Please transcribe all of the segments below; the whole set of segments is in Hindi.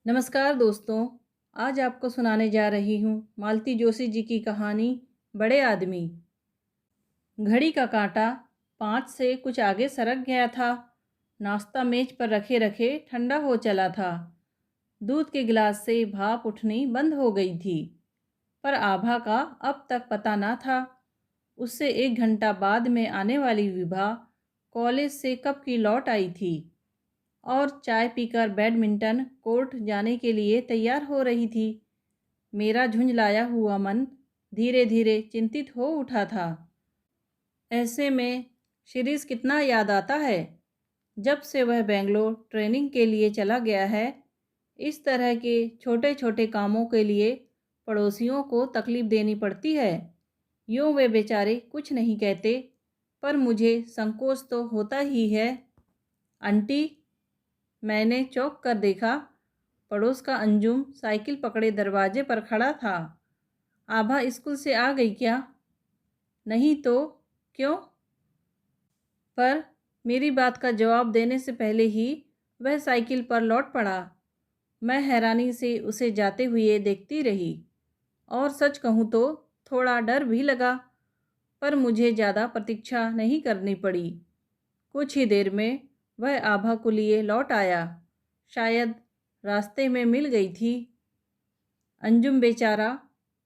नमस्कार दोस्तों। आज आपको सुनाने जा रही हूँ मालती जोशी जी की कहानी बड़े आदमी। घड़ी का कांटा 5 से कुछ आगे सरक गया था। नाश्ता मेज पर रखे रखे ठंडा हो चला था। दूध के गिलास से भाप उठनी बंद हो गई थी, पर आभा का अब तक पता न था। उससे 1 घंटा बाद में आने वाली विभा कॉलेज से कब की लौट आई थी और चाय पीकर बैडमिंटन कोर्ट जाने के लिए तैयार हो रही थी। मेरा झुंझलाया हुआ मन धीरे धीरे चिंतित हो उठा था। ऐसे में शिरीष कितना याद आता है। जब से वह बेंगलोर ट्रेनिंग के लिए चला गया है, इस तरह के छोटे छोटे कामों के लिए पड़ोसियों को तकलीफ देनी पड़ती है। यूँ वे बेचारे कुछ नहीं कहते, पर मुझे संकोच तो होता ही है। आंटी, मैंने चौंक कर देखा। पड़ोस का अंजुम साइकिल पकड़े दरवाजे पर खड़ा था। आभा स्कूल से आ गई क्या? नहीं तो क्यों? पर मेरी बात का जवाब देने से पहले ही वह साइकिल पर लौट पड़ा। मैं हैरानी से उसे जाते हुए देखती रही और सच कहूँ तो थोड़ा डर भी लगा, पर मुझे ज़्यादा प्रतीक्षा नहीं करनी पड़ी। कुछ ही देर में वह आभा को लिए लौट आया। शायद रास्ते में मिल गई थी। अंजुम बेचारा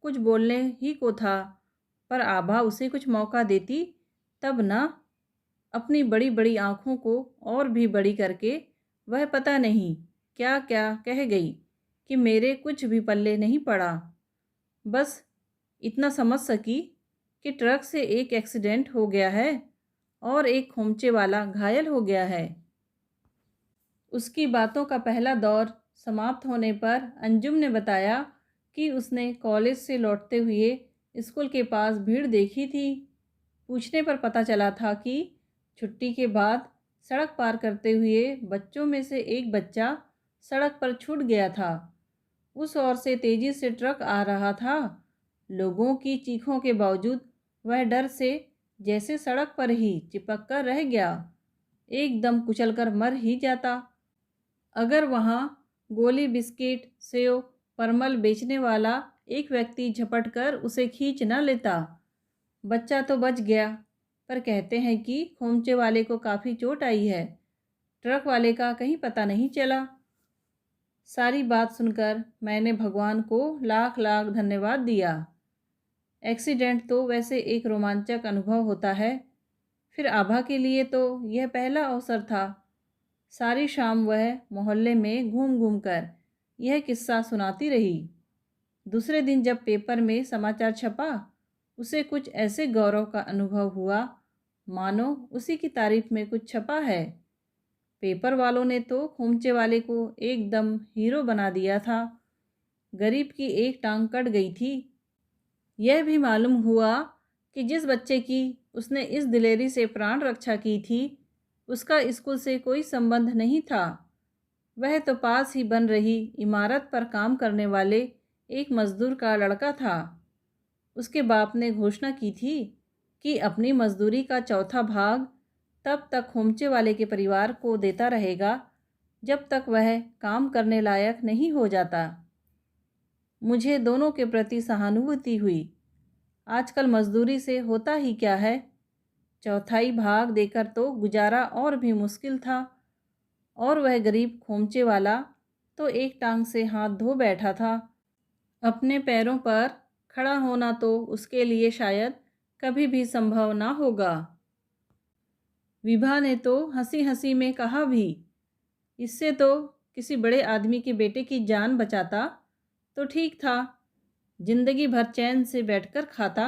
कुछ बोलने ही को था, पर आभा उसे कुछ मौका देती तब ना। अपनी बड़ी बड़ी आँखों को और भी बड़ी करके वह पता नहीं क्या क्या कह गई कि मेरे कुछ भी पल्ले नहीं पड़ा। बस इतना समझ सकी कि ट्रक से एक एक्सीडेंट हो गया है और एक खोमचे वाला घायल हो गया है। उसकी बातों का पहला दौर समाप्त होने पर अंजुम ने बताया कि उसने कॉलेज से लौटते हुए स्कूल के पास भीड़ देखी थी। पूछने पर पता चला था कि छुट्टी के बाद सड़क पार करते हुए बच्चों में से एक बच्चा सड़क पर छूट गया था। उस ओर से तेजी से ट्रक आ रहा था। लोगों की चीखों के बावजूद वह डर से जैसे सड़क पर ही चिपक कर रह गया, एकदम कुचलकर मर ही जाता। अगर वहाँ गोली, बिस्किट, सेव, परमल बेचने वाला एक व्यक्ति झपट कर उसे खींच न लेता। बच्चा तो बच गया, पर कहते हैं कि खोमचे वाले को काफ़ी चोट आई है। ट्रक वाले का कहीं पता नहीं चला। सारी बात सुनकर मैंने भगवान को लाख लाख धन्यवाद दिया। एक्सीडेंट तो वैसे एक रोमांचक अनुभव होता है, फिर आभा के लिए तो यह पहला अवसर था। सारी शाम वह मोहल्ले में घूम घूम कर यह किस्सा सुनाती रही। दूसरे दिन जब पेपर में समाचार छपा, उसे कुछ ऐसे गौरव का अनुभव हुआ मानो उसी की तारीफ में कुछ छपा है। पेपर वालों ने तो खोमचे वाले को एकदम हीरो बना दिया था। गरीब की एक टांग कट गई थी। यह भी मालूम हुआ कि जिस बच्चे की उसने इस दिलेरी से प्राण रक्षा की थी, उसका स्कूल से कोई संबंध नहीं था। वह तो पास ही बन रही इमारत पर काम करने वाले एक मजदूर का लड़का था। उसके बाप ने घोषणा की थी कि अपनी मजदूरी का चौथा भाग तब तक खोमचे वाले के परिवार को देता रहेगा जब तक वह काम करने लायक नहीं हो जाता। मुझे दोनों के प्रति सहानुभूति हुई। आजकल मजदूरी से होता ही क्या है। चौथाई भाग देकर तो गुजारा और भी मुश्किल था, और वह गरीब खोमचे वाला तो एक टांग से हाथ धो बैठा था। अपने पैरों पर खड़ा होना तो उसके लिए शायद कभी भी संभव ना होगा। विभा ने तो हंसी हंसी में कहा भी, इससे तो किसी बड़े आदमी के बेटे की जान बचाता तो ठीक था, जिंदगी भर चैन से बैठकर खाता।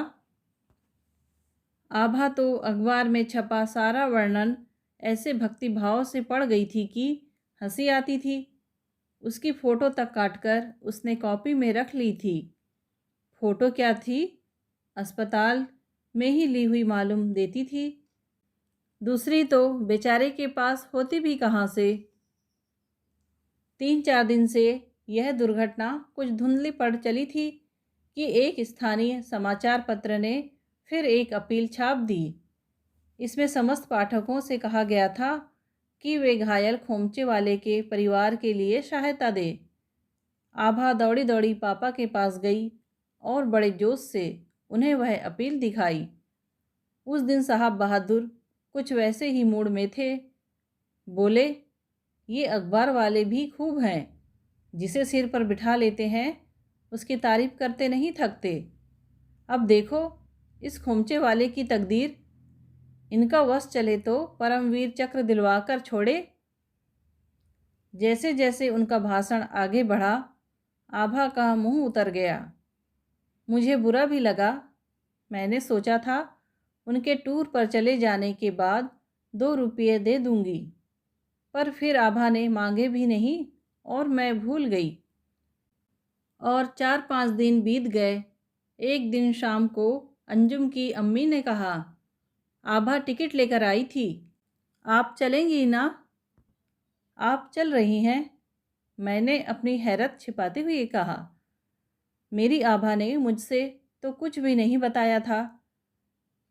आभा तो अखबार में छपा सारा वर्णन ऐसे भक्तिभाव से पड़ गई थी कि हंसी आती थी। उसकी फ़ोटो तक काटकर उसने कॉपी में रख ली थी। फ़ोटो क्या थी, अस्पताल में ही ली हुई मालूम देती थी। दूसरी तो बेचारे के पास होती भी कहाँ से। 3-4 दिन से यह दुर्घटना कुछ धुंधली पड़ चली थी कि एक स्थानीय समाचार पत्र ने फिर एक अपील छाप दी। इसमें समस्त पाठकों से कहा गया था कि वे घायल खोमचे वाले के परिवार के लिए सहायता दें। आभा दौड़ी दौड़ी पापा के पास गई और बड़े जोश से उन्हें वह अपील दिखाई। उस दिन साहब बहादुर कुछ वैसे ही मूड में थे। बोले, ये अखबार वाले भी खूब हैं, जिसे सिर पर बिठा लेते हैं उसकी तारीफ करते नहीं थकते। अब देखो इस खोमचे वाले की तकदीर, इनका वश चले तो परमवीर चक्र दिलवा कर छोड़े। जैसे जैसे उनका भाषण आगे बढ़ा, आभा का मुंह उतर गया। मुझे बुरा भी लगा। मैंने सोचा था उनके टूर पर चले जाने के बाद 2 रुपये दे दूंगी, पर फिर आभा ने मांगे भी नहीं और मैं भूल गई। और 4-5 दिन बीत गए। एक दिन शाम को अंजुम की अम्मी ने कहा, आभा टिकट लेकर आई थी, आप चलेंगी ना? आप चल रही हैं? मैंने अपनी हैरत छिपाते हुए कहा। मेरी आभा ने मुझसे तो कुछ भी नहीं बताया था।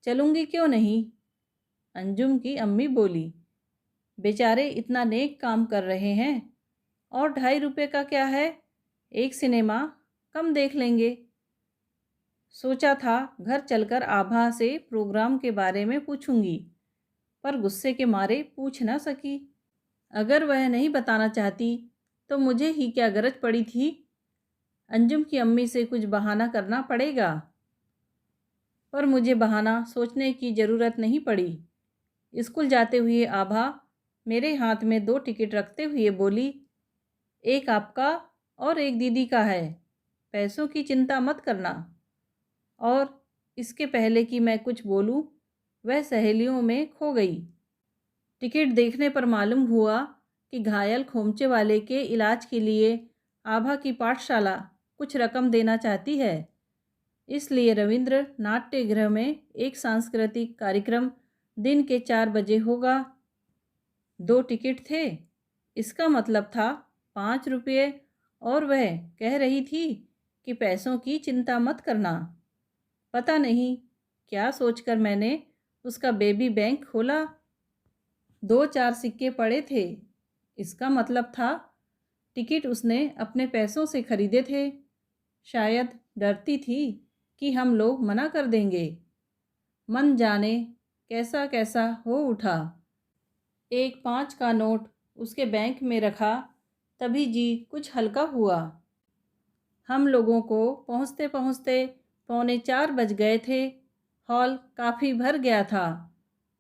चलूंगी क्यों नहीं? अंजुम की अम्मी बोली, बेचारे इतना नेक काम कर रहे हैं और 2.5 रुपये का क्या है, एक सिनेमा कम देख लेंगे। सोचा था घर चलकर आभा से प्रोग्राम के बारे में पूछूंगी, पर गुस्से के मारे पूछ ना सकी। अगर वह नहीं बताना चाहती तो मुझे ही क्या गरज पड़ी थी। अंजुम की अम्मी से कुछ बहाना करना पड़ेगा। पर मुझे बहाना सोचने की ज़रूरत नहीं पड़ी। स्कूल जाते हुए आभा मेरे हाथ में 2 टिकट रखते हुए बोली, एक आपका और एक दीदी का है, पैसों की चिंता मत करना। और इसके पहले कि मैं कुछ बोलूं, वह सहेलियों में खो गई। टिकट देखने पर मालूम हुआ कि घायल खोमचे वाले के इलाज के लिए आभा की पाठशाला कुछ रकम देना चाहती है। इसलिए रविंद्र नाट्य गृह में एक सांस्कृतिक कार्यक्रम दिन के 4 बजे होगा। 2 टिकट थे, इसका मतलब था 5 रुपये, और वह कह रही थी कि पैसों की चिंता मत करना। पता नहीं क्या सोचकर मैंने उसका बेबी बैंक खोला। 2-4 सिक्के पड़े थे। इसका मतलब था टिकट उसने अपने पैसों से खरीदे थे। शायद डरती थी कि हम लोग मना कर देंगे। मन जाने कैसा कैसा हो उठा। एक 5 का नोट उसके बैंक में रखा, तभी जी कुछ हल्का हुआ। हम लोगों को पहुँचते पहुँचते 3:45 बज गए थे। हॉल काफ़ी भर गया था।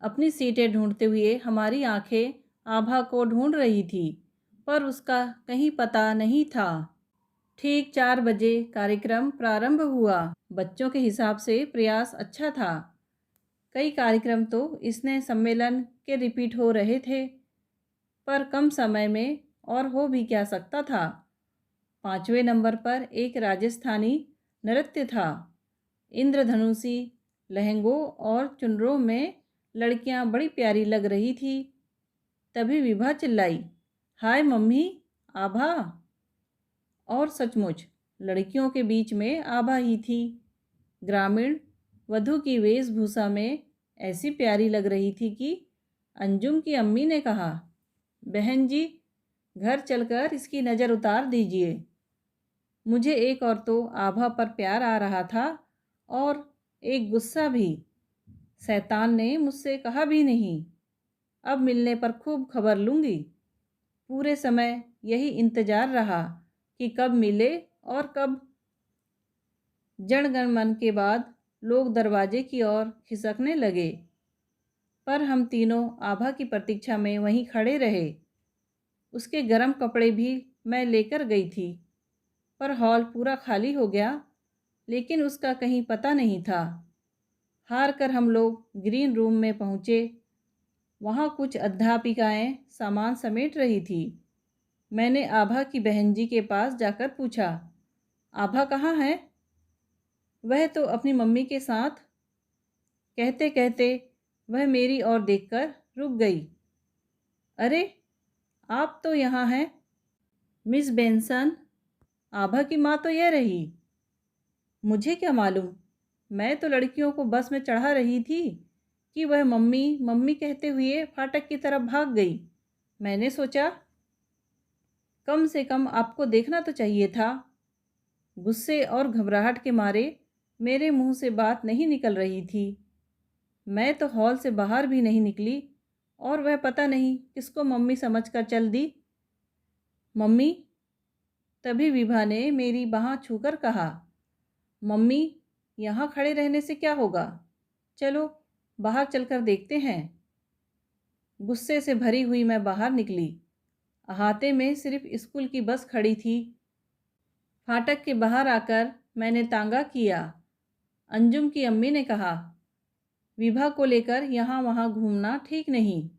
अपनी सीटें ढूंढते हुए हमारी आंखें आभा को ढूंढ रही थी, पर उसका कहीं पता नहीं था। ठीक 4 बजे कार्यक्रम प्रारंभ हुआ। बच्चों के हिसाब से प्रयास अच्छा था। कई कार्यक्रम तो इसने सम्मेलन के रिपीट हो रहे थे, पर कम समय में और हो भी क्या सकता था। 5वें नंबर पर एक राजस्थानी नृत्य था। इंद्रधनुषी लहंगों और चुनरों में लड़कियां बड़ी प्यारी लग रही थी। तभी विभा चिल्लाई, हाय मम्मी, आभा। और सचमुच लड़कियों के बीच में आभा ही थी। ग्रामीण वधू की वेशभूषा में ऐसी प्यारी लग रही थी कि अंजुम की अम्मी ने कहा, बहन जी, घर चलकर इसकी नज़र उतार दीजिए। मुझे एक और तो आभा पर प्यार आ रहा था और एक गुस्सा भी। शैतान ने मुझसे कहा भी नहीं। अब मिलने पर खूब खबर लूँगी। पूरे समय यही इंतज़ार रहा कि कब मिले और कब। जनगण मन के बाद लोग दरवाजे की ओर खिसकने लगे, पर हम तीनों आभा की प्रतीक्षा में वहीं खड़े रहे। उसके गर्म कपड़े भी मैं लेकर गई थी, पर हॉल पूरा खाली हो गया, लेकिन उसका कहीं पता नहीं था। हार कर हम लोग ग्रीन रूम में पहुँचे। वहाँ कुछ अध्यापिकाएं सामान समेट रही थी। मैंने आभा की बहन जी के पास जाकर पूछा, आभा कहाँ है? वह तो अपनी मम्मी के साथ। कहते कहते वह मेरी ओर देखकर रुक गई। अरे, आप तो यहाँ हैं। मिस बेंसन, आभा की माँ तो यह रही। मुझे क्या मालूम, मैं तो लड़कियों को बस में चढ़ा रही थी कि वह मम्मी मम्मी कहते हुए फाटक की तरफ भाग गई। मैंने सोचा कम से कम आपको देखना तो चाहिए था। गुस्से और घबराहट के मारे मेरे मुंह से बात नहीं निकल रही थी। मैं तो हॉल से बाहर भी नहीं निकली और वह पता नहीं किसको मम्मी समझकर चल दी। मम्मी। तभी विभा ने मेरी बाँह छूकर कहा, मम्मी, यहाँ खड़े रहने से क्या होगा? चलो बाहर चलकर देखते हैं। गुस्से से भरी हुई मैं बाहर निकली। अहाते में सिर्फ स्कूल की बस खड़ी थी। फाटक के बाहर आकर मैंने तांगा किया। अंजुम की अम्मी ने कहा, विभा को लेकर यहाँ वहाँ घूमना ठीक नहीं।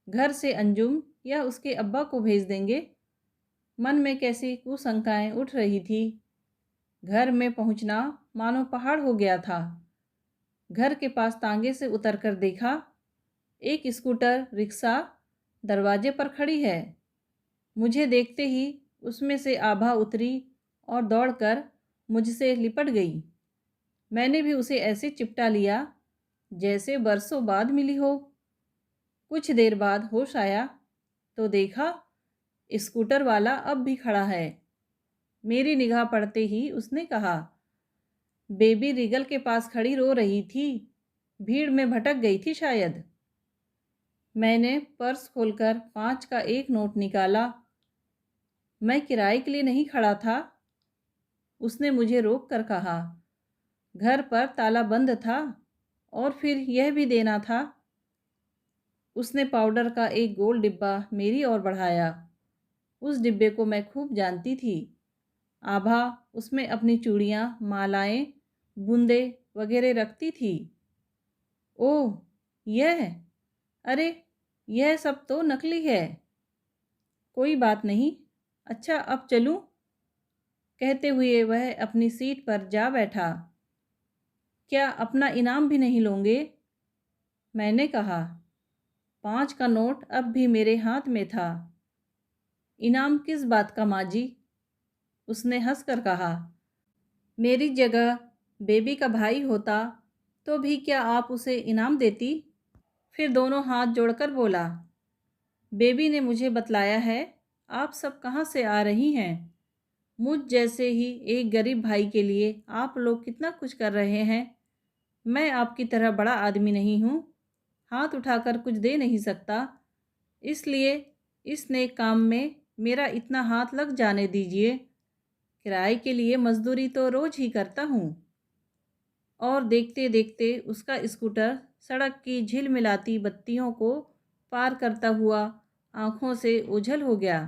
घर से अंजुम या उसके अब्बा को भेज देंगे। मन में कैसी कुशंकाएं उठ रही थी। घर में पहुंचना मानो पहाड़ हो गया था। घर के पास तांगे से उतरकर देखा, एक स्कूटर रिक्शा दरवाजे पर खड़ी है। मुझे देखते ही उसमें से आभा उतरी और दौड़कर मुझसे लिपट गई। मैंने भी उसे ऐसे चिपटा लिया जैसे बरसों बाद मिली हो। कुछ देर बाद होश आया तो देखा स्कूटर वाला अब भी खड़ा है। मेरी निगाह पड़ते ही उसने कहा, बेबी रिगल के पास खड़ी रो रही थी, भीड़ में भटक गई थी शायद। मैंने पर्स खोलकर 5 का एक नोट निकाला। मैं किराए के लिए नहीं खड़ा था। उसने मुझे रोक कर कहा, घर पर ताला बंद था और फिर यह भी देना था। उसने पाउडर का एक गोल डिब्बा मेरी ओर बढ़ाया। उस डिब्बे को मैं खूब जानती थी। आभा उसमें अपनी चूड़ियाँ, मालाएं, बूंदे वगैरह रखती थी। ओह, यह, अरे, यह सब तो नकली है। कोई बात नहीं। अच्छा, अब चलूं? कहते हुए वह अपनी सीट पर जा बैठा। क्या अपना इनाम भी नहीं लोगे? मैंने कहा। 5 का नोट अब भी मेरे हाथ में था। इनाम किस बात का माँ जी? उसने हंसकर कहा, मेरी जगह बेबी का भाई होता तो भी क्या आप उसे इनाम देती? फिर दोनों हाथ जोड़कर बोला, बेबी ने मुझे बतलाया है आप सब कहाँ से आ रही हैं। मुझ जैसे ही एक गरीब भाई के लिए आप लोग कितना कुछ कर रहे हैं। मैं आपकी तरह बड़ा आदमी नहीं हूँ, हाथ उठाकर कुछ दे नहीं सकता। इसलिए इस नेक काम में मेरा इतना हाथ लग जाने दीजिए। किराए के लिए मजदूरी तो रोज ही करता हूँ। और देखते देखते उसका स्कूटर सड़क की झिलमिलाती बत्तियों को पार करता हुआ आंखों से ओझल हो गया।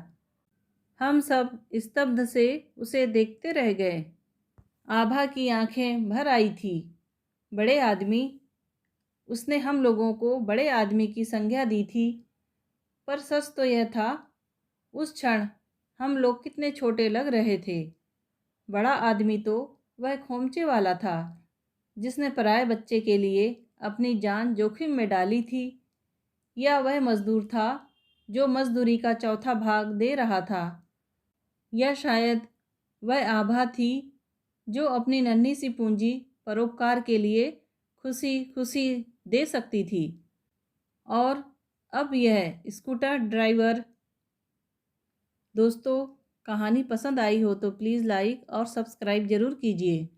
हम सब स्तब्ध से उसे देखते रह गए। आभा की आंखें भर आई थी। बड़े आदमी, उसने हम लोगों को बड़े आदमी की संज्ञा दी थी। पर सच तो यह था, उस क्षण हम लोग कितने छोटे लग रहे थे। बड़ा आदमी तो वह खोमचे वाला था जिसने पराये बच्चे के लिए अपनी जान जोखिम में डाली थी, या वह मजदूर था जो मजदूरी का चौथा भाग दे रहा था, या शायद वह आभा थी जो अपनी नन्ही सी पूंजी परोपकार के लिए खुशी खुशी दे सकती थी। और अब यह स्कूटर ड्राइवर। दोस्तों, कहानी पसंद आई हो तो प्लीज़ लाइक और सब्सक्राइब ज़रूर कीजिए।